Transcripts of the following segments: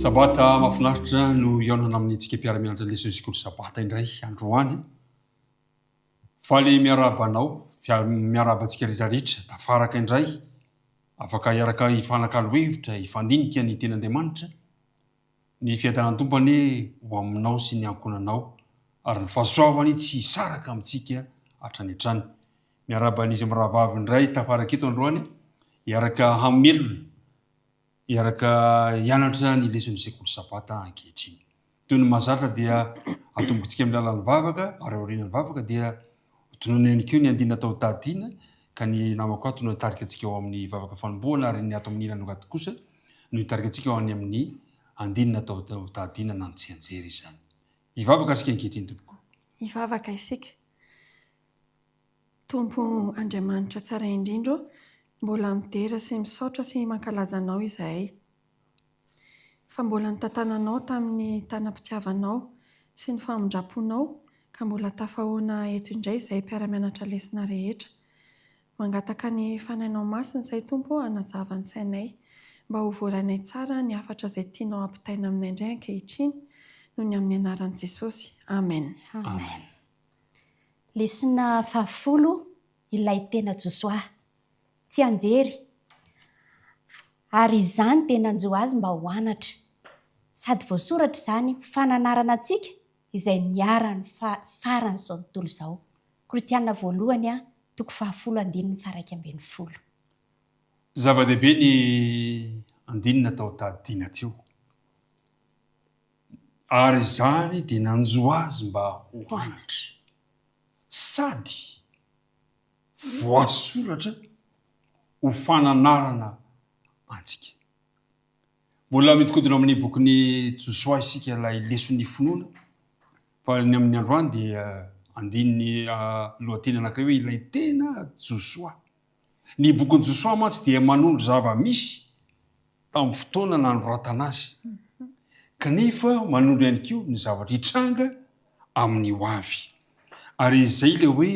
Sabata mahafinaritra no iaonana amin'ntsika mpiara-mianatra lesonsikoly sabata indray androany faly miarabanao miarabantsika rehetrarehetra tafaraka indray afaka iaraka ifanakalo-hevitra ifandinika ny ten'Andriamanitra ny fiadanantompany ho aminao sy ny ankonanao ary ny fahasoavany tsy saraka amintsika hatrany hatrany miaraban'izy miravavy indray tafaraka eto androany iaraka hamelona iaraka ianatra ny leson'ny sekoly sabata ankehitriny toy ny mahazatra dia atombokantsika amin'ny lalan'ny vavaka ary aorianany vavaka dia tonoina ihany keo ny andina tao tahadiana ka ny namako ato no hitarika antsika ao amin'ny vavaka fanombohana ary ny ato amin'ny ilanogaty kosa no hitarika antsika ao any amin'ny andinina tao tahadiana na ny tsy anjery izany hivavaka asika ankehitriny tompoko hivavaka isika tompo Andriamanitra tsara indrindro mbola midera sy misaotra sy mankalazanao izahay fa mbola nitantananao tamin'ny tanam-pitiavanao sy ny famondraponao ka mbola tafahoana eto indray izay mpiara-mianatra lesona rehetra mangataka ny fanainao masina izay tompo hanazava ny sainay mba ho voalanay tsara ny afatra izay tianao ampitaina aminay indray ankehitriny noho ny amin'ny anaran'i Jesosy amen. Amen. Lesona 10 ilay tena Josoa tsy anjery ary izany tena anjo azy mba ho anatra sady voasoratra izany fananarana antsika izay niarany farany izao tontolo izao Koritiana voalohany 10:1-12 zava-dehibe ny andinina tao tahadiana teo ary izany dia nanjo azy mba ho anatra sady voasoratra ho fananarana antsika mbola mitokodina amin'ny bokyny Josoa isika ilay leson'ny finoana fa ny amin'ny androany dia andininy lohateny anankiray hoe ilay tena Josoa ny bokyny Josoa mantsy dia manondro zava-misy tamin'ny fotoana nanoratana azy kanefa manondro ihany koa ny zavatra hitranga amin'ny ho avy ary izay ilay hoe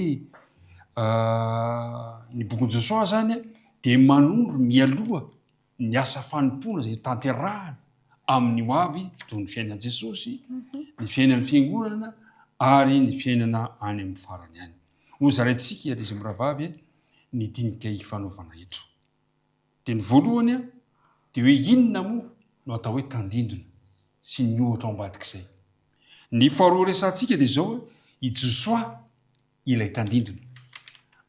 ny bokyny Josoa zany dia manondro mialoha ny asa fanompona izay tanterahana amin'ny ho avy toy ny fiainan'i Jesosy ny fiainan'ny fiangonana ary ny fiainana any amin'ny farany any hoy zaraintsika izy miravavy ny dinika hifanaovana eto dia ny voalohany dia hoe inona moa no atao hoe tandindona sy ny ohatra ao ambadik'izay ny faharoa resantsika dia izao i Josoa ilay tandindona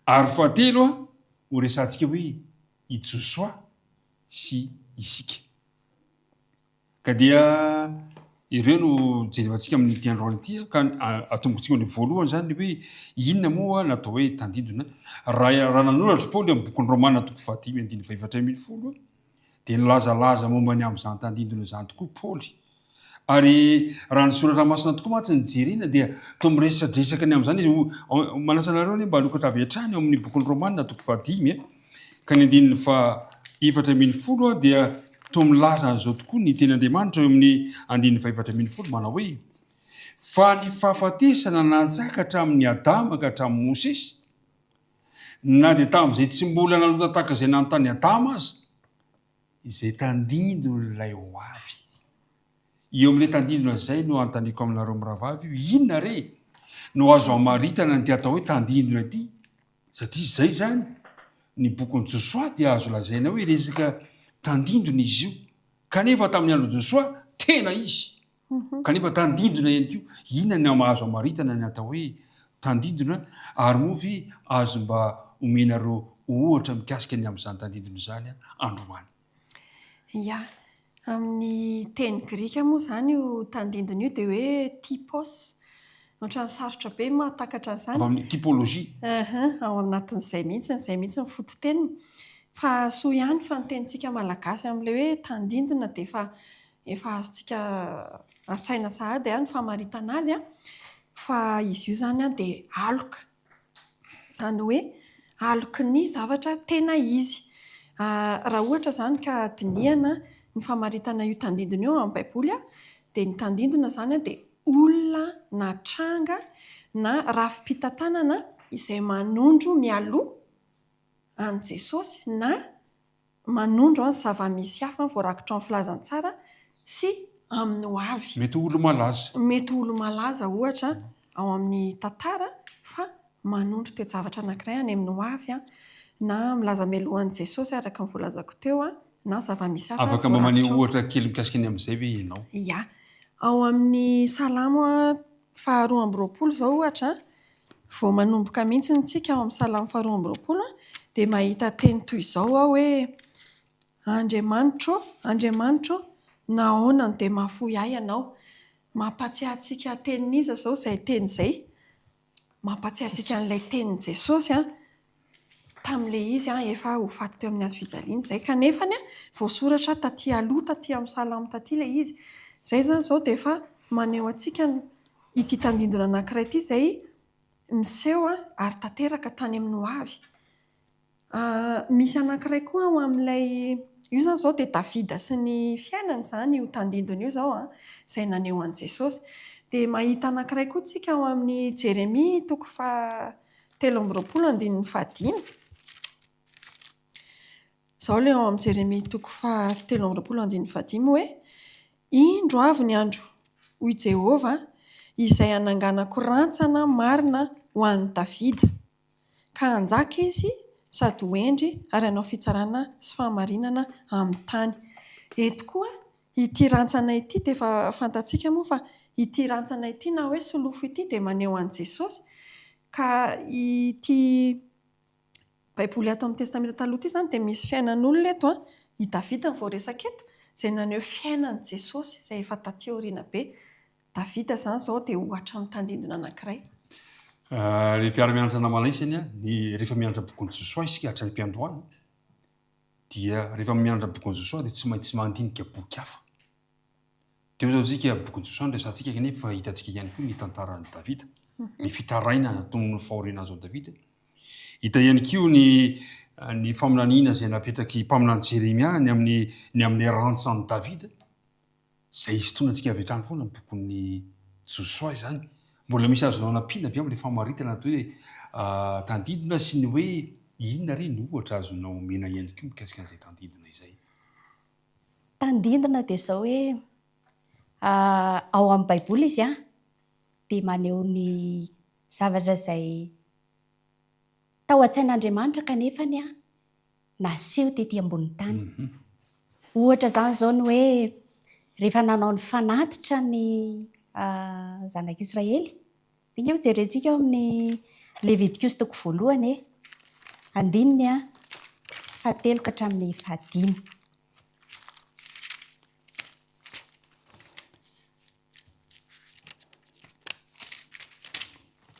ary fahatelo ho resantsika hoe i Josoa sy isika ka dia ireo no jerevantsika amin'ny ity androany ity ka atombokantsika ny voalohany zany hoe inona moa natao hoe tandindona raha nanoratra Paoly amin'ny bokin'ny Romana 10:4-10 dia nilazalaza momba ny amin'izany tandindona izany tokoa Paoly ary raha ny soratra masina tokoa mantsy ny jerena dia toa miresadresaka ny amin'izany izy manasanareo ny mba lokatra avy hatrany ao amin'ny bokin'ny Romana 10 ka ny andininy 4:10 dia toa milaza an'izao tokoa ny ten'Andriamanitra eo amin'ny andininy 4:10 manao hoe fa ny fahafatesana nanjaka hatramin'ny Adama ka hatramin'ny Mosesy na dia tamin'izay tsy mbola nalota tahaka izay nanontany Adama aza izay tandindona ilay ho avy eo amin'ilay tandindona izay no antaniko aminareo miravavy inona re no azo amaritana ny ty atao hoe tandindona ity satria izay zany ny bokon'ny Josoa dia azo lazaina hoe resaka tandindona izy io kanefa tamin'ny andro Josoa tena izy kanefa tandindona ihany koa inona ny azo amaritana ny atao hoe tandindona ary movy azo mba omenareo ohatra mikasika ny amin'izany tandindona izany androany ya amin'ny teny grika moa izany io tandindona io dia hoe typos ohatrany sarotra be mahatakatra an'izany amin'ny typologia ao anatin'izay mihitsy ny fototeniny fa soa ihany fa ny tenintsika malagasy amin'ilay hoe tandindona dia efa azontsika an-tsaina sahady ny famaritana azy fa izy io zany dia aloka izany hoe aloky ny zavatra tena izy raha ohatra zany ka dinihana ny famaritana io tandindona io amin'ny baiboly dia ny tandindona zany dia olona na tranga na rafi-pitantanana izay manondro mialoha an' Jesosy na manondro zava-misy hafa voarakitra amin'ny filazantsara sy amin'ny ho avy. mety olo malaza. Mety olo malaza ohatra ao amin'ny tantara fa manondro toe-javatra anankiray any amin'ny ho avy na milaza mialohan'i Jesosy araka ny voalazako teo na zava-misy hafa Afaka mamane ohatra kely mikasika ny amin'izay ve ianao? Ya, ao amin'ny Salamo 2:20 zao ohatra vao manomboka mihitsy ntsika ao amin'ny Salamo 2:20 dia mahita teny toy izao ao hoe Andriamanitro nahoana dia mahafoy ahy ianao. Mampatsiahy antsika tenin'iza zao izay teny izay. Mampatsiahy antsika an'ilay tenin' Jesosy tamin'ilay izy efa ho faty teo amin'ny hazofijaliana izay. Kanefany voasoratra taty aloha taty amin'ny Salamo taty ilay izy. Izay zany izao dia efa maneho antsika ity tandindona anankiray ity izay miseho ary tanteraka tany amin'ny ho avy. Misy anankiray koa ao amin'ilay io zany izao dia Davida sy ny fiainany izany io tandindona io izao izay naneho an'i Jesosy. Dia mahita anankiray koa tsika ao amin'ny Jeremia 3:20. Izao ilay ao amin'ny Jeremia 3:20 hoe indro avy ny andro hoy Jehova izay ananganako rantsana marina ho an'i Davida ka hanjaka izy sady hoendry ary hanao fitsarana sy fahamarinana amin'ny tany. Eto koa ity rantsana ity dia efa fantatsika moa fa ity rantsana ity na hoe solofo ity dia maneho an'i Jesosy. Ka ity baiboly ato amin'ny testamenta taloha ity izany dia misy fiainan'olona eto i Davida ny voaresaka eto izay naneho fiainan'i Jesosy izay efa taty aoriana be. Davida izany izao dia ohatra amin'ny tandindona anankiray. Ny mpiara-mianatra namalaisany rehefa mianatra bokon'i Josoa isika hatrany mpiandohana dia rehefa mianatra bokon'i Josoa dia tsy maintsy mandinika boky hafa. Teo izao isika bokon'i Josoa no resantsika kanefa fa hitantsika ihany koa ny tantaran'i Davida, ny fitaraina nataony fahoriana azy ao Davida. Hita ihany koa ny faminaniana izay napetraky mpaminany Jeremia ny amin'ny rantsan'i Davida. Izay isotonantsika avy hatrany foana ny bokon'ny Josoa izany. Mbola misy azonao anampiana avy amin'ilay famaritana atao hoe tandindona sy ny hoe inona re ny ohatra azonao mena ihany koa mikasika an'izay tandindona izay. Tandindona dia izao hoe ao amin'ny baiboly izy dia maneho ny zavatra izay tao an-tsain'Andriamanitra kanefany naseho tetỳ ambonin'ny tany. Ohatra izany izao ny hoe rehefa nanao ny fanatitra ny zanak'Israely. Dinga jerentsika ao amin'ny Levitikos 1 andininy 7 ka hatramin'ny 15.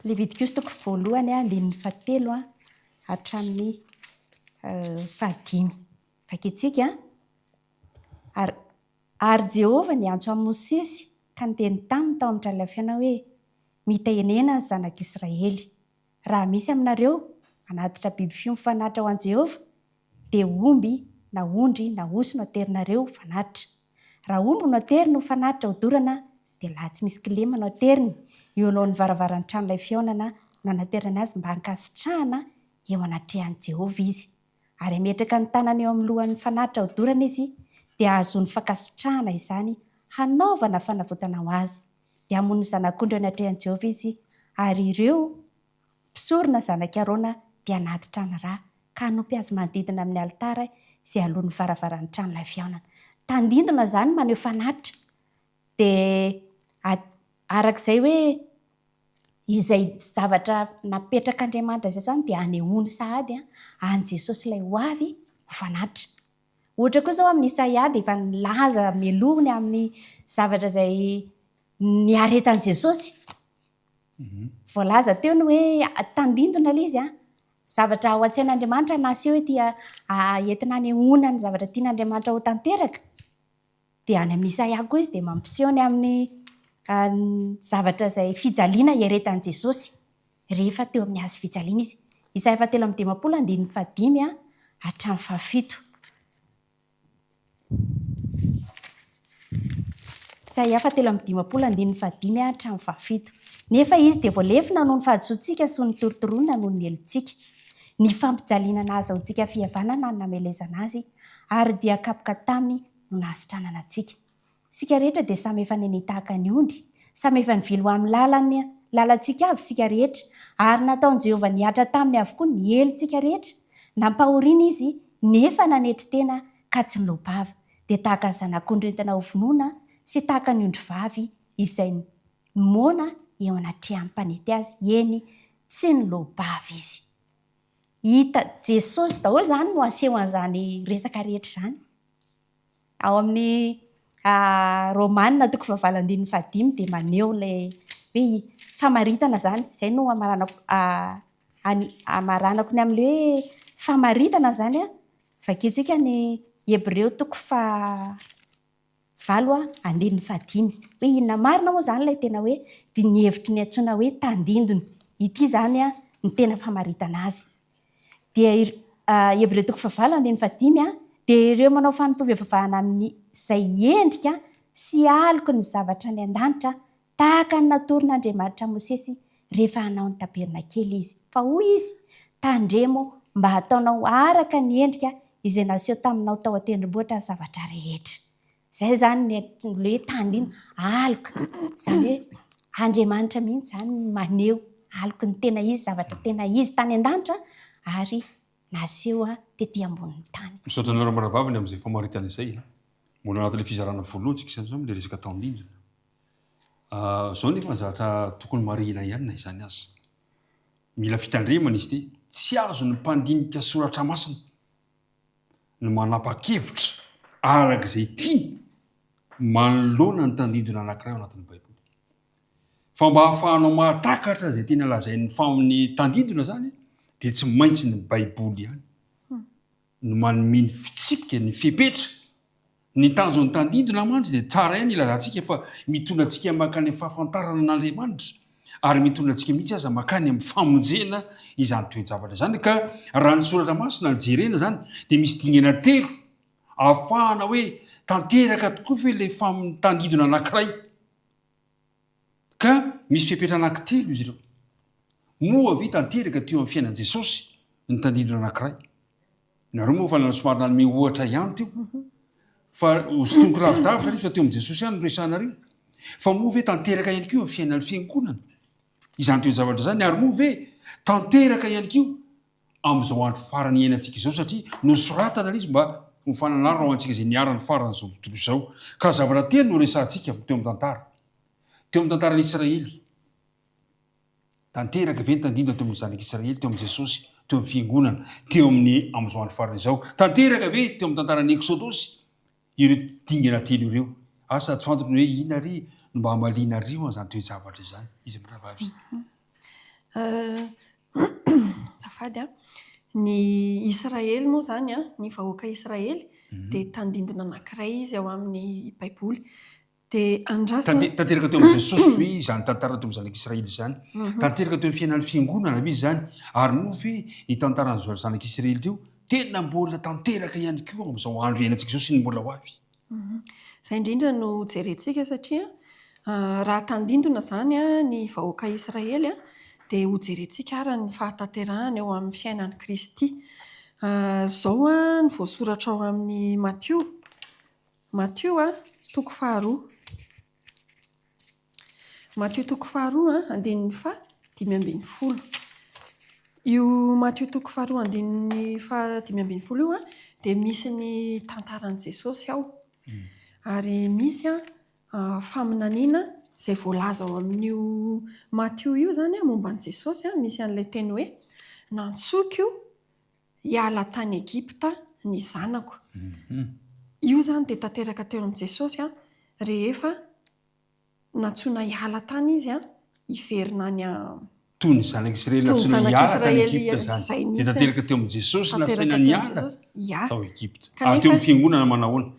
Levitikos 1 andininy 7 hatramin'ny 15. Fakitsika ary Jehova niantso amin'ny Mosesy ka niteny taminy tao amin'ny tranafiana hoe mitaenena ny zanak'Israely. Raha misy aminareo manatitra biby fio mifanatra ho an'i Jehova dia omby na ondry na osy no aterinareo fanatitra. Raha omby no ateriny ho fanatitra ho dorana dia laha tsy misy kilema no ateriny eo alohan'ny varavaran'ny tranon'ilay fihaonana nanaterana azy mba hankasitrahana eo anatrehan'i Jehova izy. Ary ametraka ny tanany eo amin'ny lohan'ny fanatitra ho dorana izy dia azony fankasitrahana izany hanaovana fanavotana ho azy. Dia hamono ny zanak'ondry eo anatrehan'i Jehova izy ary ireo mpisorona zanak'Arona dia anaty trano rà ka hanopy azy manodidina amin'ny alitara izay alohan'ny varavaran'ny tranon'ilay fihaonana. Tandindona izany maneho fanatitra. Dia arak'izay hoe izay zavatra napetrak'Andriamanitra izay izany dia hanehoany sahady an'i Jesosy ilay ho avy ho fanatitra. Ohatra koa izao amin'ny Isaia dia efa nilaza mialohany amin'ny zavatra izay niaretan'i Jesosy. Voalaza teo ny hoe tandindona ilay izy zavatra ao an-tsain'Andriamanitra naseho hoe tia entina hanehoana ny zavatra tian'Andriamanitra ho tanteraka. Dia any amin'ny Isaia koa izy dia mampiseho ny amin'ny zavatra izay fijaliana iaretan'i Jesosy rehefa teo amin'ny hazo fijaliana izy. Isaia 7:15 andininy 5 hatramin'ny 7. Isaia 7:15 andininy 5 hatramin'ny 7. Nefa izy dia voalefina noho ny fahadisoantsika sy ny torotoroana noho ny elontsika. Ny fampijaliana nazy aontsika fihavanana no namelezana azy ary dia kapoka taminy no nahasitranana antsika. sika rehetra dia samy efa neny tahaka ny ondry, samy efa ny velo amin'ny lalantsika avy sika rehetra, ary nataon' Jehovah niatra taminy avokoa ny elontsika rehetra, nampahoriana izy nefa nanetry tena ka tsy nilobava, dia tahaka ny zanak'ondrentina ho vonoana sy tahaka ny ondry vavy izay mona eo anatrehan'ny mpanety azy, eny tsy nilobava izy. Hita Jesosy daholo zany no aseho an'izany resaka rehetra zany. Ao amin'ny Romanina 8:15 dia maneho ilay hoe famaritana zany, izay no amaranako ny amin'ilay hoe famaritana zany a, vakiantsika ny Hebreo 9:15 hoe inona marina moa zany ilay tena hoe dia ny hevitry ny antsoina hoe tandindony, ity zany a ny tena famaritana azy. Dia Hebreo 9:15 dia ireo manao fanompovevavahana amin'ny izay endrika sy aloko ny zavatra ny an-danitra tahaka ny natoron'Andriamanitra Mosesy rehefa hanao ny tabernakely izy, fa hoy izy tandremo mba hataonao araka ny endrika izay naseho taminao tao an-tendrombohitra ny zavatra rehetra. Izay zany ny hoe tandindona aloko, izany hoe Andriamanitra mihitsy zany maneho aloko ny tena izy, zavatra tena izy tany an-danitra ary naseho tetỳ ambonin'ny tany. Misaotra anareo maravavany amin'izay famaritana izay. Mbola anatin'ilay fizarana voalohany tsika izany ilay resaka tandindona. Izao nefa zavatra tokony marihina ihany na izany azy. Mila fitandremana izy ity, tsy azo ny mpandinika soratra masina no manapa-kevitra arak'izay tiany manoloana ny tandindona anankiray ao anatin'ny Baiboly. Fa mba hahafahanao mahatakatra izay tena lazain'ny faminy tandindona zany dia tsy maintsy ny Baiboly ihany no manome ny fitsipika, ny fepetra, ny tanjon'ny tandindona mantsy dia tsara ihany ilazantsika fa mitondra antsika makany amin'ny fahafantarana n'Andriamanitra ary mitondra antsika mihitsy aza makany amin'ny famonjena izany toe-javatra izany. Ka raha ny soratra masina ny jerena zany dia misy dingana telo ahafahana hoe tanteraka tokoa fa ilay tandindona anankiray, ka misy fepetra anankitelo izy ireo. Moa ve tanteraka teo amin'ny fiainan'i Jesosy ny tandindona anankiray. Nareo moa fa somary nanome ohatra ihany teo fa hosotoniko lavidavitra fa teo amin'i Jesosy ihany no resanareo. Fa moa ve tanteraka ihany koa amin'ny fiainan'ny fiangonana izany toe-javatra izany, ary moa ve tanteraka ihany koa amin'izao andro farany iainantsika izao, satria nosoratana izy mba ho fananara ao antsika izay niarany farany izao tontolo izao. Ka zavatra telo no resantsika teo amin'ny tantara, teo amin'ny tantaran'i Israely. Tanteraka ve ny tandindona teo amin'ny zanak'Israely, teo amin'ny Jesosy, teo amin'ny fiangonana, teo amin'izao andro farany izao. Tanteraka ve teo amin'ny tantaran'ny Eksodosy, ireo dingana telo ireo. Asa tsy fantatra hoe ina ry no mba hamaliana rio an'izany toe-javatra izany, izy miravavy. Zafady ny Israely moa zany ny vahoaka Israely dia tandindona anankiray izy ao amin'ny Baiboly. Dia andrasana tanteraka teo amin'ny Jesosy ve izany tantara teo amin'ny zanak'Israely izany, tanteraka teo amin'ny fiainan'ny fiangonana ve izany, ary moa ve ny tantaran'ny zanak'Israely teo tena mbola tanteraka ihany koa amin'izao andro iainantsika izao sy ny mbola ho avy. Izay indrindra no jerentsika satria raha tandindona zany ny vahoaka Israely dia ho jerentsika ara ny fahatanterahana eo amin'ny fiainan'ny Kristy. Zao ny voasoratra ao amin'ny Matthieu 2:2. Matthieu 2:2:5-10. Io Matthieu 2:2:5-10 io dia misy ny tantaran'i Jesosy ao, ary misy faminaniana izay voalaza ao amin'io Matthieu io zany momba an'i Jesosy. Misy an'ilay teny hoe nantsoiko hiala tany Egipta ny zanako. Io zany dia tanteraka teo amin'i Jesosy rehefa natsoina hiala tany izy hiverina any toy ny zanak'Israely natsoina hiala tany Egipta zany. Dia tanteraka teo amin'i Jesosy nasaina niala tao Egipta. Ary teo amin'ny fiangonana manahoana.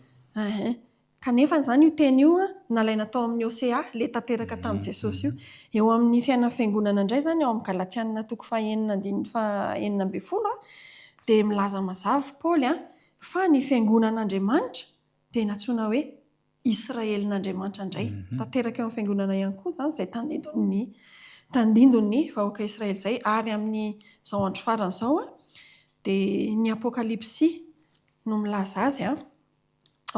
Kanefa zany io teny io nalaina tao amin'ny Osea, ilay tanteraka tamin'i Jesosy io. Eo amin'ny fiainan'ny fiangonana indray zany ao amin'ny Galatiana 5:9-10 dia milaza mazava Paoly fa ny fiangonan'Andriamanitra dia natsoina hoe Israelin'Andriamanitra indray. Tanteraka eo amin'ny fiangonana ihany koa zany izay tandindon'ny vahoaka Israely izay. Ary amin'ny izao andro farany izao dia ny Apokalipsy no milaza azy. Ao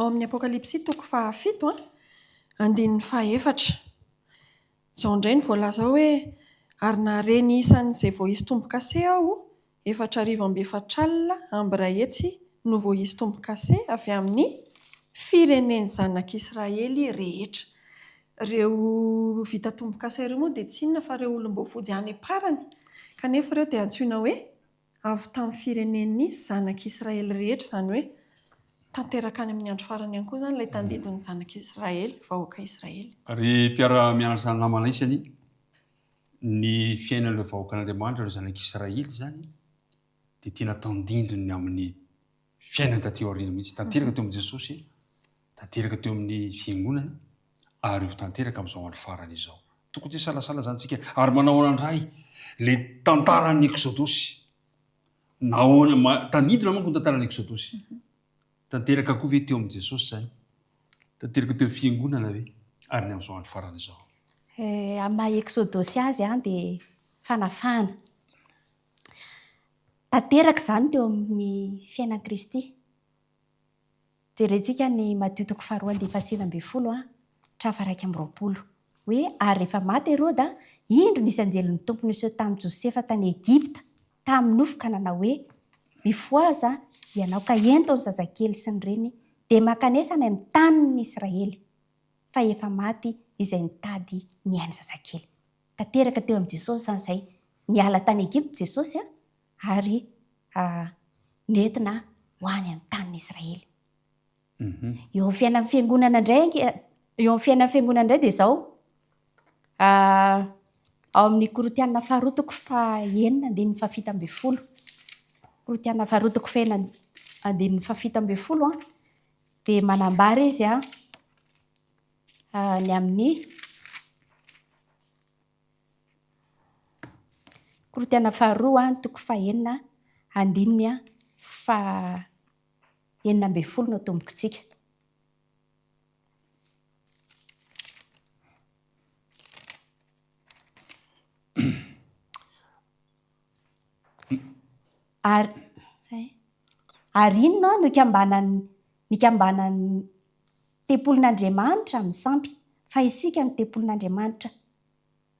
amin'ny Apokalipsy 7 Andininy fahaefatra zao indray ny voalaza hoe ary nareny isan'izay vao hisy tombo-kase aho 4,4 amby hetsy no vao hisy tombo-kase avy amin'ny fireneny zanak'Israely rehetra. Ireo vita tombo-kase ireo moa dia tsy inona fa ireo olom-boafody any aparany, kanefa ireo dia antsoina hoe avy tamin'ny firenen'ny zanak'Israely rehetra, izany hoe tanteraka any amin'ny andro farany ihany koa izany ilay tandidon'ny zanak'Israely, vahoaka Israely. Ry mpiara-mianatra namana isany, ny fiainan'ireo vahoakan'Andriamanitra ireo zanak'Israely izany dia tena tandindony amin'ny fiainana taty aoriana mihitsy, tanteraka teo amin'i Jesosy, tanteraka teo amin'ny fiangonana, ary io tanteraka amin'izao andro farany izao. Tokony tsy salasala zany tsika, ary manao anandray ilay tantaran'ny Exodosy. Tandindona manko ny tantaran'ny Exodosy. Tanteraka koa ve teo amin'i Jesosy zany? Tanteraka teo amin'ny fiangonana ve? Ary ny amin'izao andro farany izao. Amin'ny maha Exodosy azy dia fanafana. Tanteraka izany teo amin'ny fiainan Kristy. Jerentsika ny Matthieu 2:20 trafaraiky amby 20 hoe ary rehefa maty Herôda, indro nisy anjelin'ny tompony iseho tamin'i Josefa tany Egipta tamin'ny nofo ka nanao hoe mifoaza ianao ka ento ny zazakely sy ny reny dia makanesana amin'ny tanin'ny Israely fa efa maty izay nitady ny ainy zazakely. Tanteraka teo amin'i Jesosy izany izay niala tany Egipta Jesosy ary nentina ho any amin'ny tanin'ny Israely. Eo amin'ny fiainan'ny fiangonana indray dia izao ao amin'ny Korotianina 4:9-7. Korotianina 4:9-7 dia manambara izy ny amin'ny Korotianina 4:9-7 no tomboko tsika. Ary inona no ikambanan'ny tempolin'Andriamanitra amin'ny sampy fa isika no tempolin'Andriamanitra,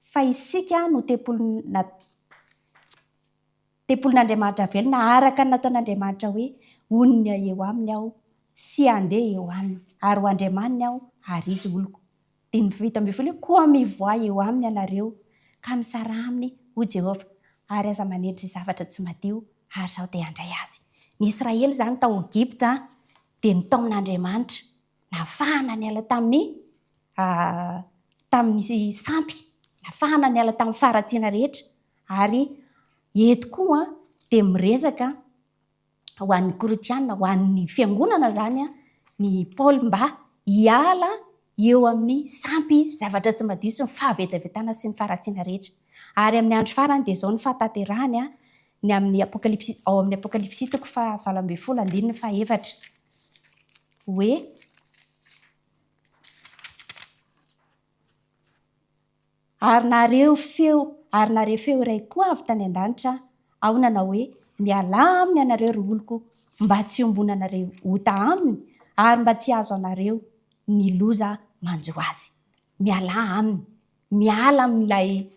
fa isika no tempolin'Andriamanitra velona araka ny nataon'Andriamanitra hoe onona eo aminy aho sy andeha eo aminy ary ho andriamaniny aho ary izy oloko. Dia ny 7 koa mivoa eo aminy ianareo ka misara aminy ho Jehovah ary aza manendry zavatra tsy madio ary izao dia handray azy. Ny Israely izany tao Egipta dia ny taon'Andriamanitra nafahana niala tamin'ny sampy, nafahana niala tamin'ny faharatsiana rehetra ary eto koa dia miresaka ho an'ny Korotianina, ho an'ny fiangonana izany ny Paoly mba hiala eo amin'ny sampy zavatra tsy madio sy ny fahavetavetana sy ny faharatsiana rehetra. Ary amin'ny andro farany dia izao ny fahatanterahany ny amin'ny ao amin'ny Apokalipsy 20:14 hoe ary nareo feo iray koa avy tany an-danitra ao nanao hoe miala aminy anareo ry oloko mba tsy ombonanareo ota aminy ary mba tsy azo anareo ny loza manjo azy. Miala aminy, miala amin'ilay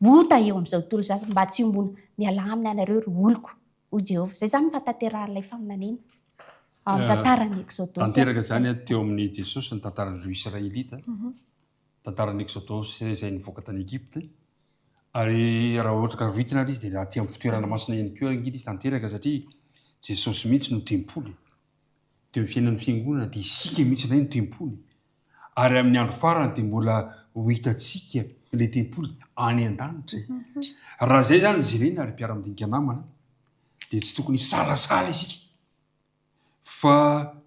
ota eo amin'izao tontolo izao mba tsy ombona, miala aminy anareo ry oloko ho Jehovah. Izay izany fahatanteran'ilay faminaniana ao amin'ny tantaran'ny Exodosy. Tanteraka izany teo amin'ny Jesosy ny tantaran'ireo Israelita, tantaran'ny Exodosy izay nivoaka tany Egipta. Ary raha ohatra ka roitina ary izy dia aty amin'ny fitoerana masina ihany koa angity izy tanteraka satria Jesosy mihitsy no tempoly. Teo amin'ny fiainan'ny fiangonana dia isika mihitsy ilay no tempoly. Ary amin'ny andro farany dia mbola ho hitantsika ilay tempoly any an-danitra. Raha izay izany jerena ary mpiara-midinika namana dia tsy tokony salasala isika fa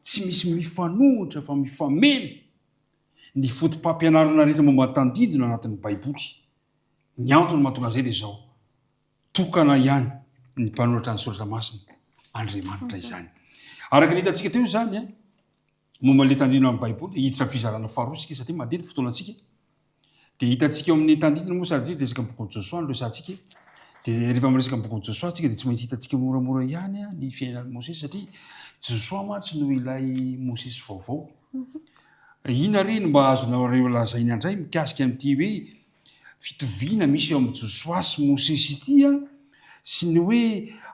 tsy misy mifanohitra fa mifameno ny fotom-pampianarana rehetra momba tandindona anatin'ny Baiboly. Ny antony mahatonga izay dia izao tokana ihany ny mpanoratra ny soratra masina Andriamanitra izany. Araka ny hitantsika teo izany momba ilay tandindona amin'ny Baiboly hiditra amin'ny fizarana faharoa isika satria mandeha ny fotoanantsika. Dia hitantsika eo amin'ny tandindona moa sady resaka ny bokon'i Josoa no resantsika. Dia rehefa miresaka ny bokon'i Josoa tsika dia tsy maintsy hitantsika moramora ihany ny fiainan'i Mosesy satria Josoa mantsy no ilay Mosesy vaovao. ina reny mba azonareo lazaina indray mikasika amin'ity hoe fitoviana misy eo amin'ny Josoa sy Mosesy ity a sy ny hoe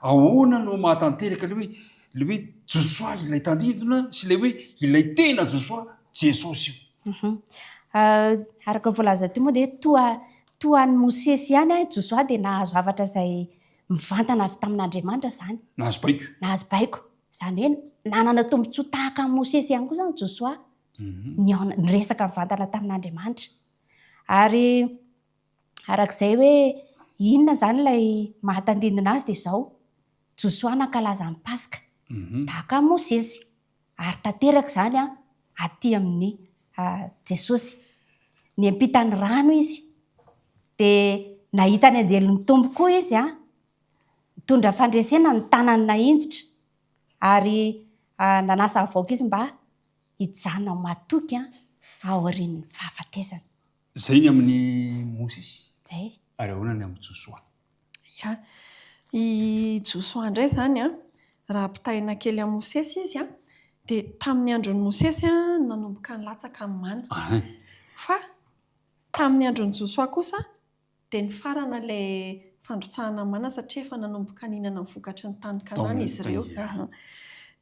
ahoana no mahatanteraka le hoe Josoa ilay tandidona sy le hoe ilay tena Josoa Jesosy io. Araka voalaza teo moa dia toan'ny Mosesy ihany Josoa dia nahazo zavatra izay mivantana avy tamin'Andriamanitra izany. Nahazo baiko. Izany hoe nanana tombontsoa tahaka amin'ny Mosesy ihany koa izany Josoa. Niresaka mivantana tamin'Andriamanitra. Ary arak'izay hoe inona izany ilay mahatandindona azy dia izao. Josoa nankalaza ny Pasika tahaka amin'ny Mosesy. Ary tanteraka izany aty amin'ny Jesosy. Ny ampitany rano izy dia nahita ny anjelon'ny tombo koa izy mitondra fandresena ny tanany nahitsitra ary nanasa avoaka izy mba hijanona matoky ao aorian'ny fahafatesana. Zay ny amin'ny Mosesy. Zay. Ary ahoana ny amin'ny Josoa? I Josoa indray izany raha ampitahina kely amin'ny Mosesy izy dia tamin'ny andron'ny Mosesy nanomboka nilatsaka amin'ny mana. Fa tamin'ny andron'ny Josoa kosa dia ny farana ilay fandrotsahana mana satria efa nanomboka ninana ny vokatry ny tany Kanana izy ireo.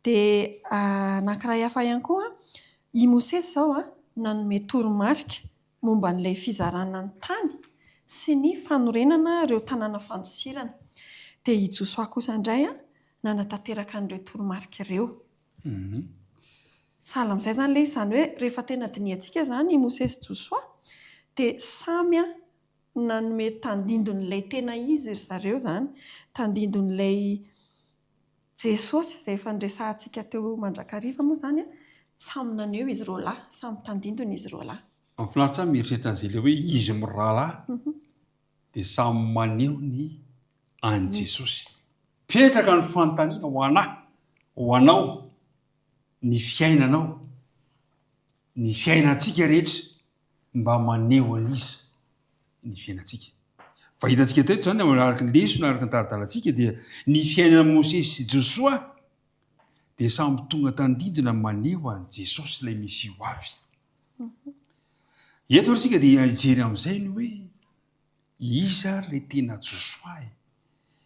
Dia anankiray hafa ihany koa i Mosesy izao nanome toromarika momba n'ilay fizarana ny tany sy ny fanorenana ireo tanàna fandosirana. Dia i Josoa kosa indray nanatanteraka an'ireo toromarika ireo. Sahala amin'izay izany ilay izy, izany hoe rehefa tena diniantsika izany i Mosesy Josoa dia samy nanome tandindon'ilay tena izy ry zareo izany, tandindon'ilay Jesosy izay efa niresahantsika teo mandrakariva moa izany samy naneho izy roa lahy, samy tandindony izy roa lahy. Mahafinaritra mieritreritra an'izay ilay hoe izy mirahalahy dia samy maneho ny any Jesosy. Petraka ny fanontaniana ho anahy, ho anao, ny fiainanao, ny fiainantsika rehetra mba maneho an'izy ny fiainantsika. Fa hitantsika teto izany araka ny lesona araka ny taritalantsika dia ny fiainan'i Mosesy sy Josoa dia samy tonga tandindona maneho an'i Jesosy ilay misy ho avy. Eto isika dia hijery amin'izay ny hoe iza ilay tena Josoa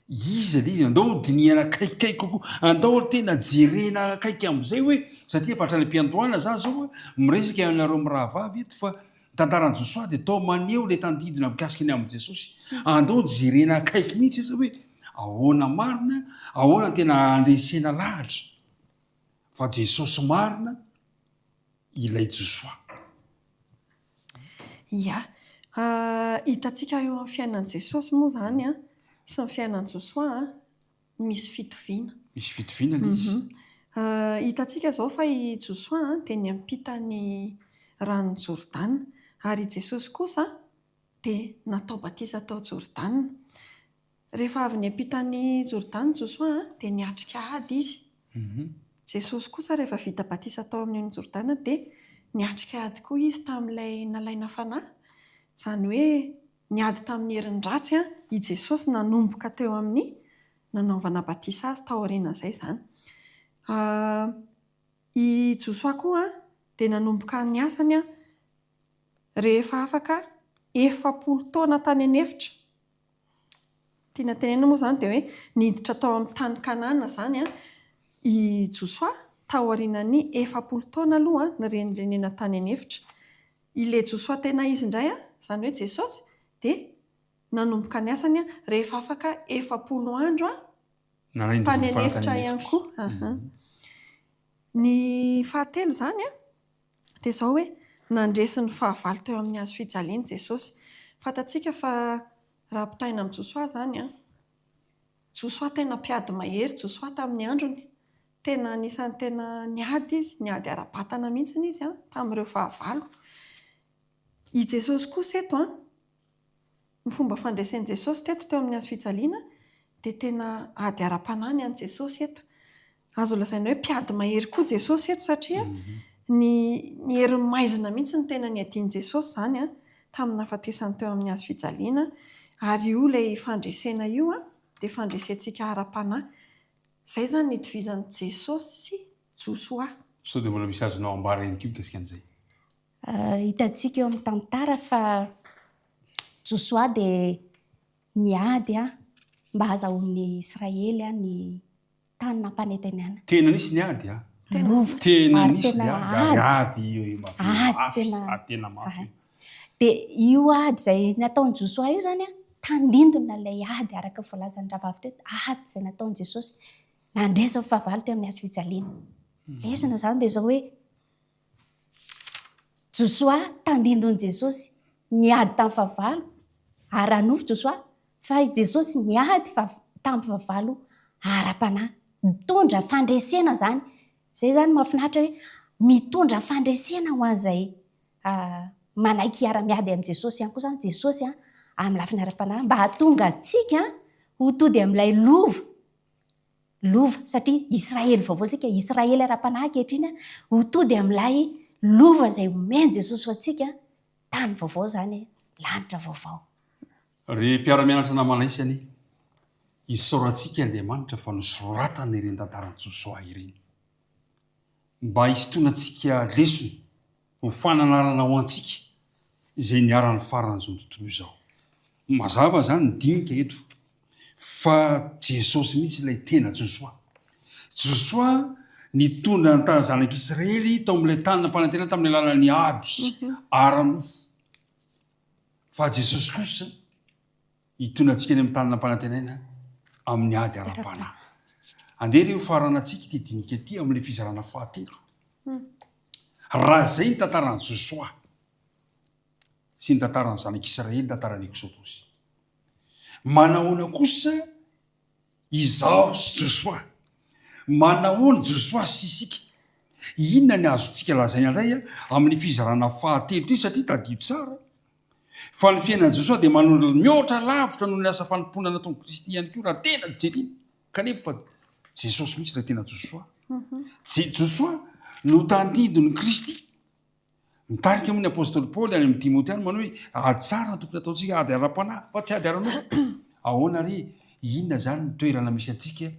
iza ilay izy andao diniana akaikikaiky kokoa, andao tena jerena akaiky amin'izay hoe satria fatra ny mpiantoana za zao miresaka anareo mirahavavy eto fa tantaran'i Josoa dia tao maneho ilay tandindona mikasika ny amin'ny Jesosy. Andao jerena akaiky mihitsy izy hoe ahoana marina, ahoana tena andresena lahatra fa Jesosy marina ilay Josoa. Hitantsika eo amin'ny fiainan'i Jesosy moa izany sy ny fiainan'i Josoa misy fitoviana. Misy fitoviana ilay izy. Hitantsika izao fa i Josoa dia ny ampita ny ranon'i Jordana ary Jesosy kosa dia natao batisa tao Jordana. Rehefa avy ny ampita ny Jordana Josoa dia niatrika ady izy. Jesosy kosa rehefa vita batisa tao amin'ny Jordana dia niatrika ady koa izy tamin'ilay nalaina fanahy. Izany hoe niady tamin'ny herin-dratsy i Jesosy nanomboka teo amin'ny nanaovana batisa azy tao aorianan'izay izany. I Josoa koa dia nanomboka ny asany rehefa afaka 40 taona tany anefitra. Tiana tenena moa izany dia hoe niditra tao amin'ny tany Kanana izany i Josoa tao aorianan'ny 40 taona aloha ny renenena tany anefitra. Ilay Josoa tena izy indray izany hoe Jesosy dia nanomboka ny asany rehefa afaka 40 andro tany anefitra ihany koa. Ny fahatelo izany dia izao hoe nandresy ny fahavalo teo amin'ny hazo fijaliana Jesosy. Fantatsika fa raha ampitaina amin'ny Josoa izany Josoa tena mpiady mahery Josoa tamin'ny androny. Tena anisan'ny tena niady izy, niady ara-batana mihitsy izy tamin'ireo fahavalo. I Jesosy kosa eto ny fomba fandresen'i Jesosy teto teo amin'ny hazo fijaliana dia tena ady ara-panahy an'i Jesosy eto. Azo lazaina hoe mpiady mahery koa Jesosy eto satria ny herin'ny maizina mihitsy ny tena niadian'i Jesosy izany tamin'ny nahafatesany teo amin'ny hazo fijaliana. Ary io ilay fandresena io dia fandresentsika ara-panahy. Izay izany ny itovizan'i Jesosy sy Josoa. Sao dia mbola misy azonao ambara ihany koa mikasika an'izay. hitantsika eo amin'ny tantara fa Josoa dia niady mba hahazahoan'ny Israely ny tany nampaneteniana. Tena nisy niady tena nisy tena mafy. Dia io ady izay nataon'i Josoa io zany tandindona ilay ady araka voalazan'ny rahavavy teto, ady izay nataon'i Jesosy nandresa ny fahavalo teo amin'ny hazofijaliana. Lesona zany dia zao hoe Josoa tandindon'i Jesosy niady tamin'ny fahavalo ary hanofy Josoa fa Jesosy niady tamin'ny fahavalo ara-panahy, mitondra fandresena zany. Zay zany mahafinaritra hoe mitondra fandresena ho an'izay manaiky hiara-miady amin'i Jesosy ihany koa zany Jesosy amin'ny lafiny ara-panahy mba hahatonga antsika ho tody amin'ilay lova satria Israely vaovao isika, Israely ara-panahy ankehitriny ho tody amin'ilay lova izay omeny Jesosy ho antsika tany vaovao zany, lanitra vaovao. Ry mpiara-mianatra namalaisany, isaorantsika Andriamanitra fa nosoratana ireny tantaran'i Josoa ireny mba hisitonantsika lesona ho fananarana ho antsika izay niara-ny faran'izao tontolo izao. Mazava zany ny dinika eto fa Jesosy mihitsy ilay tena Josoa. Josoa nitondra ny zanak'Israely tao amin'ilay tany nampanantena tamin'ny alalan'ny ady ara-nofo. Fa Jesosy kosa hitondra antsika eny amin'ny tany nampanantenaina amin'ny ady ara-panahy. Andeha ireo faranantsika ity dinika ity amin'ilay fizarana fahatelo. Raha zay ny tantaran'i Josoa sy ny tantaran'ny zanak'Israely tantaran'ny Eksodosy. Manahoana kosa izao sy Josoa? Manahoana Josoa sy isika? Inona ny azontsika lazaina indray amin'ny fizarana fahatelo ity satria tadio tsara fa ny fiainan'i Josoa dia manolo mihoatra lavitra noho ny asa fanompoana nataon'i Kristy ihany koa raha tena jerena. Kanefa Jesosy mihitsy ilay tena Josoa. Josoa no tandindon'i Kristy. Mitarika amin'ny apôstôly Paoly any amin'ny Timoteany manao hoe ady tsara ny tompony ataontsika ady ara-panahy fa tsy ady ara-nofo. Ahoana ry inona zany ny toerana misy antsika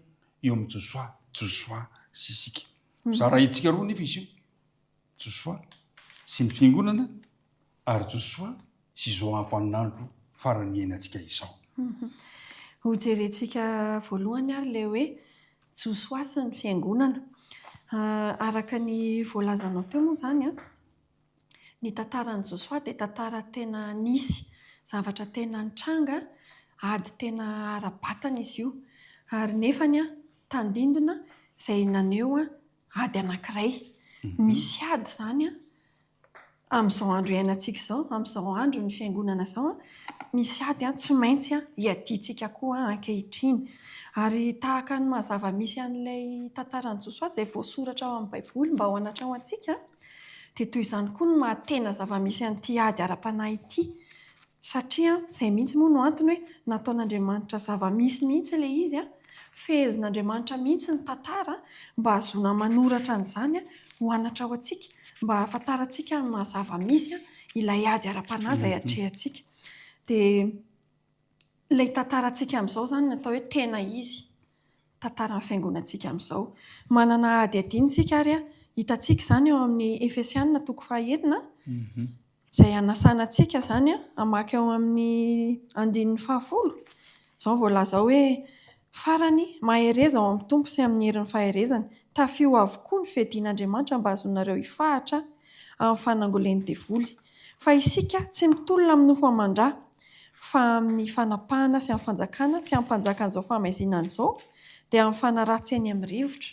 eo amin'ny Josoa sy isika? Mizara hetsika roa nefa izy io. Josoa sy ny fiangonana ary Josoa sy izao havan'andro farany miainantsika izao. Ho jerentsika voalohany ary ilay hoe Josoa sy ny fiangonana. Araka ny voalazanao teo moa zany ny tantaran'i Josoa dia tantara tena nisy zavatra tena nitranga, ady tena ara-batana izy io ary nefany tandindona izay naneho ady anankiray. Misy ady zany amin'izao andro iainantsika izao, amin'izao andro ny fiangonana izao misy ady tsy maintsy hiadintsika koa ankehitriny. Ary tahaka ny mazava misy an'ilay tantaran'i Josoa izay voasoratra ao amin'ny Baiboly mba ho anatra ao antsika dia toy izany koa no mahatena zava-misy an'ity ady ara-panahy ity satria izay mihitsy moa no antony hoe nataon'Andriamanitra zava-misy mihitsy ilay izy fehezin'Andriamanitra mihitsy ny tantara mba hahazoana manoratra an'izany ho anatra ao antsika mba hahafantarantsika ny mahazava-misy ilay ady ara-panahy izay atrehantsika. Dia ilay tantarantsika amin'izao zany natao hoe tena izy tantaran'ny fiangonantsika amin'izao. Manana ady adinitsika ary hitantsika izany eo amin'ny Efesianina 4:9 izay anasanantsika zany hamaky ao amin'ny 10:10. Izao voalaza hoe farany mahereza ao amin'ny tompo sy amin'ny herin'ny faherezany. Tafio avokoa ny fihedian'Andriamanitra mba azonareo hifahatra amin'ny fanangolen'ny devoly. Fa isika tsy mitolona amin'ny nofo aman-drà fa amin'ny fanapahana sy amin'ny fanjakana sy amin'ny mpanjakan'izao famaizinana izao dia amin'ny fanaratseny amin'ny rivotra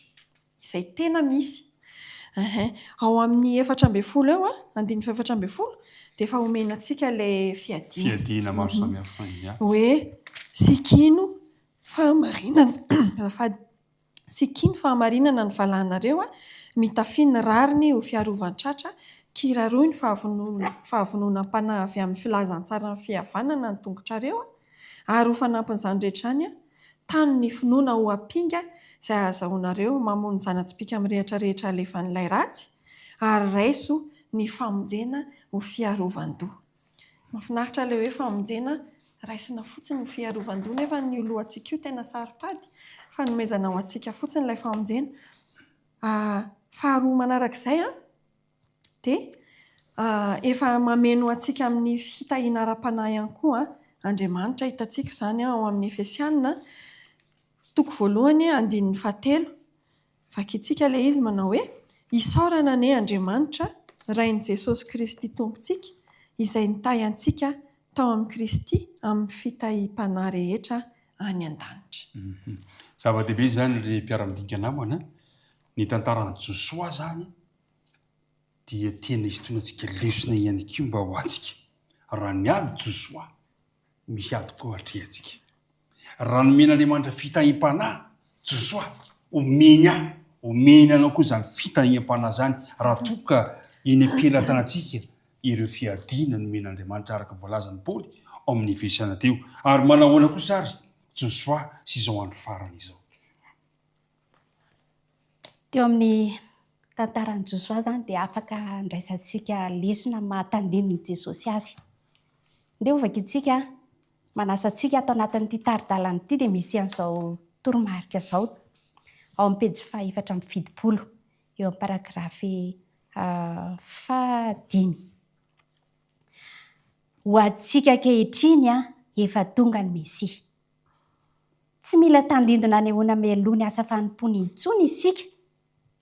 izay tena misy. Ao amin'ny 4:10 eo 4:10 dia efa omenantsika ilay fiadiana maro samihafa hoe sikino fahamarinana ny valahanareo mitafy ny rariny ho fiarovan-tratra kiraroy ny fahavonona mpanahy avy amin'ny filazantsara ny fihavanana ny tongotrareo ary ho fanampin'izany rehetra izany tany ny finoana ho ampinga izay ahazahoanareo mamono zana-tsipika amin'ny rehetra alefan'ilay ratsy ary raiso ny famonjena ho fiarovan-doha. Mahafinaritra ilay hoe famonjena raisina fotsiny ho fiarovan-doha nefa ny lohantsika io tena saropady fa nomezana ho antsika fotsiny ilay famonjena. Faharoa manarak'izay dia efa mameno antsika amin'ny fitahiana ara-panahy ihany koa Andriamanitra hitantsika izany ao amin'ny Efesianina toko voalohany 7 vakiantsika ilay izy manao hoe isaorana ne Andriamanitra rain'i Jesosy Kristy tompontsika izay nitahy antsika tao amin'ny Kristy amin'ny fitahim-panahy rehetra any an-danitra. Zava-dehibe zany le mpiara-midinika namana ny tantaran'i Josoa zany dia tena izy tonantsika lesona ihany koa mba ho antsika. Raha niady Josoa misy ady koa hatrehantsika. Raha nomena Andriamanitra fitahim-panahy Josoa omeny anao koa zany fitahim-panahy zany raha toka eny am-pelatanantsika ireo fiadiana nomena Andriamanitra araka voalazan'i Paoly ao amin'ny Efesiana teo. Ary manahoana kosa ary Josoa sy izao andro farany izao. Teo amin'ny tantaran'i Josoa zany dia afaka ndraisantsika lesona mahatandininy Jesosy azy. Ndeo vakiantsika manasa antsika atao anatin'ity taridalana ity dia misy an'izao toromarika izao ao amin'ny pejy 470 eo amin'ny paragrafy 5. Ho antsika ankehitriny efa tonga ny Mesia. Tsy mila tandindona anehoana mialoha asa fanompony intsony isika,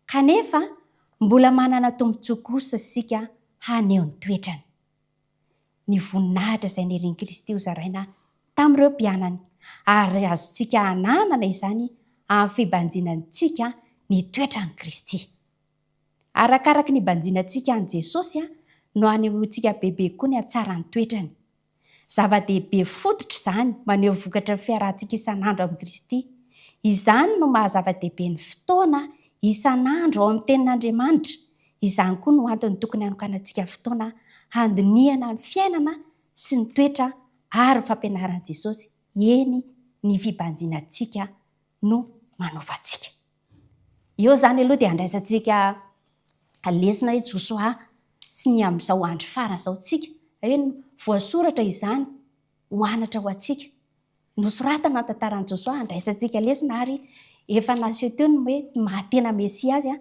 kanefa mbola manana tombontsoa kosa isika haneho ny toetrany. Ny voninahitra izay niriny Kristy hozaraina tamin'ireo mpianany, ary azontsika hananana izany amin'ny fibanjinantsika ny toetran'i Kristy. Arakaraka ny banjinantsika an'i Jesosy no hanehoantsika bebe koa ny hatsarany toetrany. Zava-dehibe fototra izany maneho vokatra ny fiarahantsika isan'andro amin'i Kristy. Izany no mahazava-dehibe ny fotoana isan'andro ao amin'ny tenin'Andriamanitra. Izany koa no antony tokony hanokanantsika fotoana handinihana ny fiainana sy ny toetra ary fampianaran'i Jesosy. Eny ny fibanjinantsika no manovantsika. Eo zany aloha dia andraisantsika lesona hoe Josoa sy ny amin'izao andro farany izao tsika. Voasoratra izany ho anatra ho antsika. Nosoratana tantaran'i Josoa andraisantsika lesona ary efa naseho teo ny hoe mahatena Mesia azy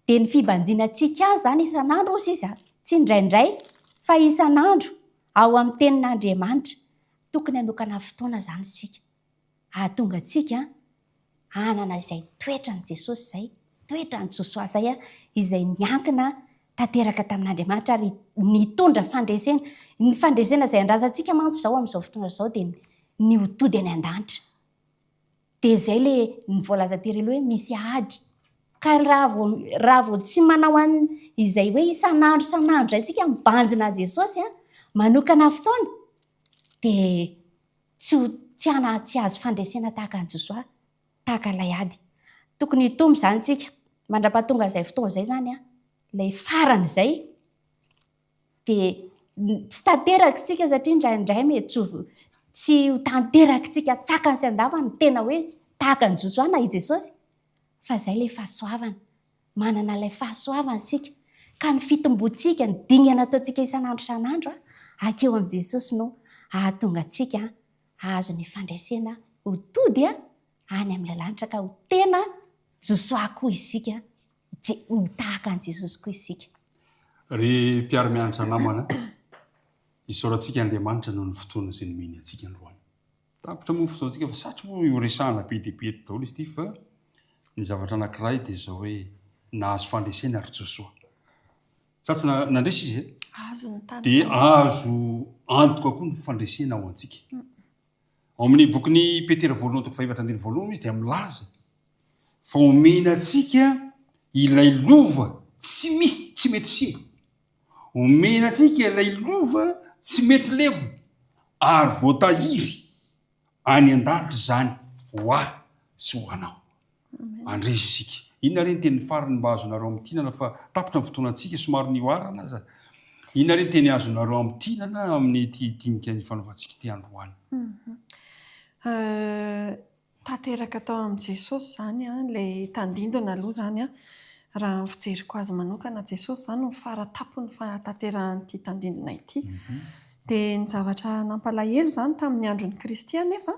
dia ny fibanjinantsika azy zany isan'andro ozy izy tsy indraindray fa isan'andro ao amin'ny tenin'Andriamanitra. Tokony hanokana fotoana zany isika. Ahatonga antsika hanana izay toetran'i Jesosy izay, toetran'i Josoa izay izay niankina tanteraka tamin'Andriamanitra ary nitondra fandresena. Ny fandresena izay andrazantsika mantsy izao amin'izao fotoana izao dia ny hotody any an-danitra. Dia izay le ny voalaza tery hoe misy ady. Ka raha vao tsy manao izay hoe isan'andro isan'andro izay tsika mibanjina a Jesosy manokana fotoana dia tsy azo fandresena tahaka an'i Josoa, tahaka ilay ady. Tokony hitombo izany tsika mandra-pahatonga izay fotoana izay zany ilay farany izay dia tsy tanteraka isika satria indraindray mety tsy tanteraka isika tsakany sy andafany tena hoe tahaka ny Josoa na i Jesosy, fa izay ilay fahasoavana. Manana ilay fahasoavana isika ka ny fitomboantsika ny dingana ataontsika isan'andro isan'andro akeo amin'i Jesosy no ahatonga antsika ahazo ny fandresena hotody any amin'ny lanitra ka ho tena Josoa koa isika, tahaka an'i Jesosy koa isika. Ry mpiara-mianatra namana, isaorantsika Andriamanitra noho ny fotoana izay nomeny antsika androany. Tapitra moa ny fotoantsika fa satry moa ioresahana be dia be daholo izy ity fa ny zavatra anankiray dia izao hoe nahazo fandresena ry Josoa. Satsy nandresy izy dia azo antoka koa ny fandresena ao antsika. Ao amin'ny bokin'ny Petera voalohany toko 4:2 izy dia milaza fa omena antsika ilay lova tsy misy tsy mety simba. Omena antsika ilay lova tsy mety levo ary voatahiry any an-danitra zany ho ahy sy ho anao. Andresy isika. Inona re ny teny farany mba azonareo amin'ny tinana fa tapitra ny fotoanantsika somary nioarana aza. Inona re ny teny azonareo amin'ny tinana amin'ny dinika ny fanaovantsika ty androany. Tanteraka tao amin'i Jesosy zany ilay tandindona aloha zany raha fijeriko azy manokana Jesosy zany no faratapony fahatanteran'ity tandindona ity. Dia ny zavatra nampalahelo zany tamin'ny andron'i Kristy anefa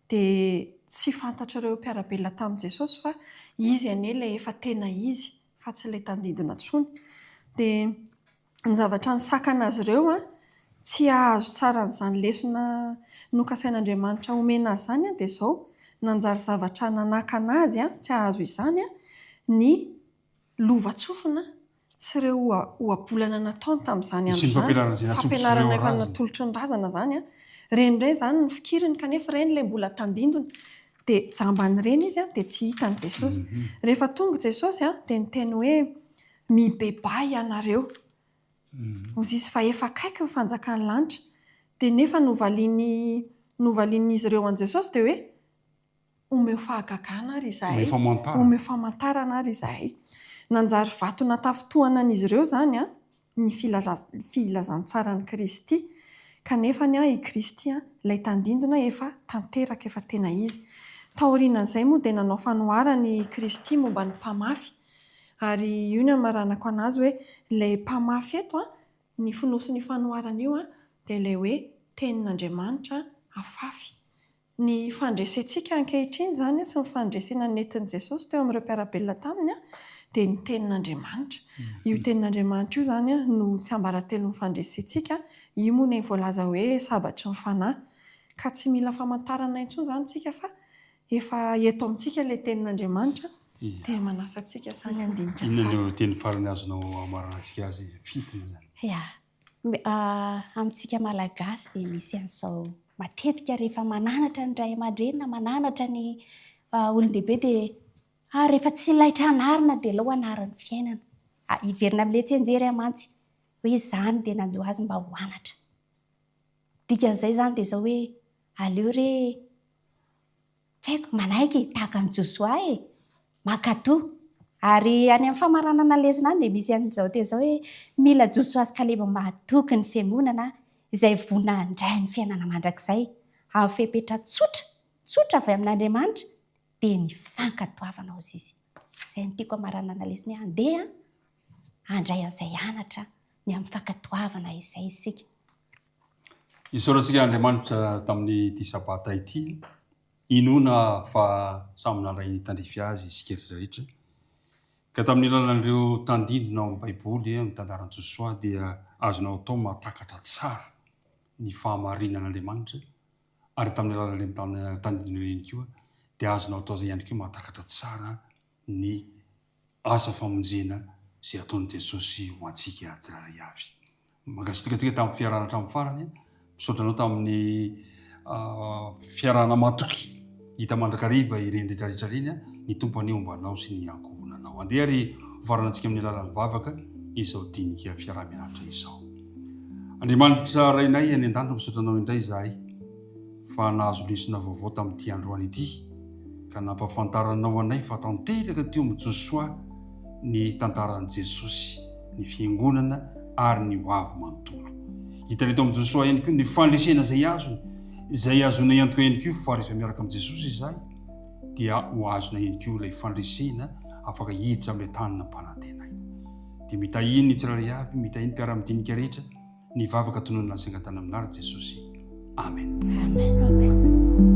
dia tsy fantatra ireo mpiarabelona tamin'i Jesosy fa izy anie ilay efa tena izy fa tsy ilay tandindona intsony. Dia ny zavatra nisakana azy ireo a tsy ahazo tsara n'izany lesona nokasain'Andriamanitra omena azy zany a dia izao nanjary zavatra nanakana azy a tsy ahazo izany a ny lovatsofina sy ireo ohabolana nataony tamin'izany andro izany fampianarana efa natolotry ny razana zany a reny indray izany ny fikiriny kanefa ireny ilay mbola tandindony dia jamban'ireny izy a dia tsy hitan'i Jesosy rehefa tonga Jesosy a dia niteny hoe mibebay ianareo ozy izy fa efa akaiky ny fanjakan'ny lanitra dia nefa novalian'izy ireo an' Jesosy dia hoe omeo fahagagana ary izahay omeo famantarana ary izahay nanjary vato natafotohana an'izy ireo zany a ny filazantsara ny Kristy kanefa ny i Kristy a ilay tandindona efa tanteraka efa tena izy taorian'izay moa dia nanao fanoharany Kristy momba ny mpamafy ary io ny amaranako anazy hoe ilay mpamafy eto a ny fonosiny fanoharana io a dia ilay hoe tenin'Andriamanitra afafy ny fandresentsika ankehitriny zany sy ny fandresena nentin'i Jesosy teo amin'ireo mpiarabelona taminy a dia ny tenin'Andriamanitra io tenin'Andriamanitra io zany a no tsy ambaratelo ny fandresentsika io moa ny voalaza hoe sabatry ny fanahy ka tsy mila famantarana intsony zany tsika fa efa eto amintsika ilay tenin'Andriamanitra dia manasantsika zany andinika tsara. Inona no teny farany azonao amaranantsika azy fitiny zany? Amintsika malagasy dia misy an'izao matetika rehefa mananatra ny ray aman-dreny na mananatra ny olon-dehibe dia rehefa tsy laitra anarina dia lao anaran'ny fiainana. Iverina amin'ilay tsenjery amantsy hoe izany dia nanjo azy mba ho anatra. Dikan'izay zany dia izao hoe aleo re tsy haiko manaiky tahaka ny Josoa makatoa ary any amin'ny famaranana lesona any dia misy an'izao dia izao hoe mila Josoa sy Kaleba mahatoky ny fiangonana izay vonona handray ny fiainana mandrakizay amin'ny fepetra tsotra avy amin'Andriamanitra dia ny fankatoavana ozy izy. Izay no tiako amaranana lesona handeha handray an'izay anatra ny amin'ny fankatoavana izay isika. Isaorantsika Andriamanitra tamin'ny ity sabata ity inona fa samy nandray ny tandrify azy isika rehetrarehetra ka tamin'ny alalan'ireo tandindona ao amin'ny Baiboly ny tantaran'i Josoa dia azonao atao mahatakatra tsara ny fahamarinan'Andriamanitra ary tamin'ny alalan'ireny tandindona ireny koa dia azonao atao izay ihany koa mahatakatra tsara ny asa famonjena izay ataon'i Jesosy ho antsika tsirairay avy. Mankasitraka antsika tamin'ny fiarahana hatramin'ny farany misaotranao tamin'ny fiarahana matoky hita mandrakariva ireny rehetrarehetra ireny ny tompo aneombanao sy ny ankohonanao. Andeha ary hofarana antsika amin'ny alalan'ny vavaka izao dinika fiarah-mianatra izao. Andriamanitra rainay any an-danitra misaotranao indray izahay fa nahazo lesona vaovao tamin'ity androany ity ka nampafantaranao anay fa tanteraka teo amin'ny Josoa ny tantaran'i Jesosy, ny fiangonana ary ny hoavy manontolo. Hitanay teo amin'ny Josoa ihany koa ny fandresena izay azona ihany koa ihany koa fa rehefa miaraka amin'i Jesosy izahay dia ho azona ihany koa ilay fandresena afaka hiditra amin'ilay tanana mpanantenay. Dia mitahiny ny tsirairay avy, mitahiny mpiara-midinika rehetra ny vavaka tonoana ny saingan-tany amin'ara Jesosy. Amen. Amen.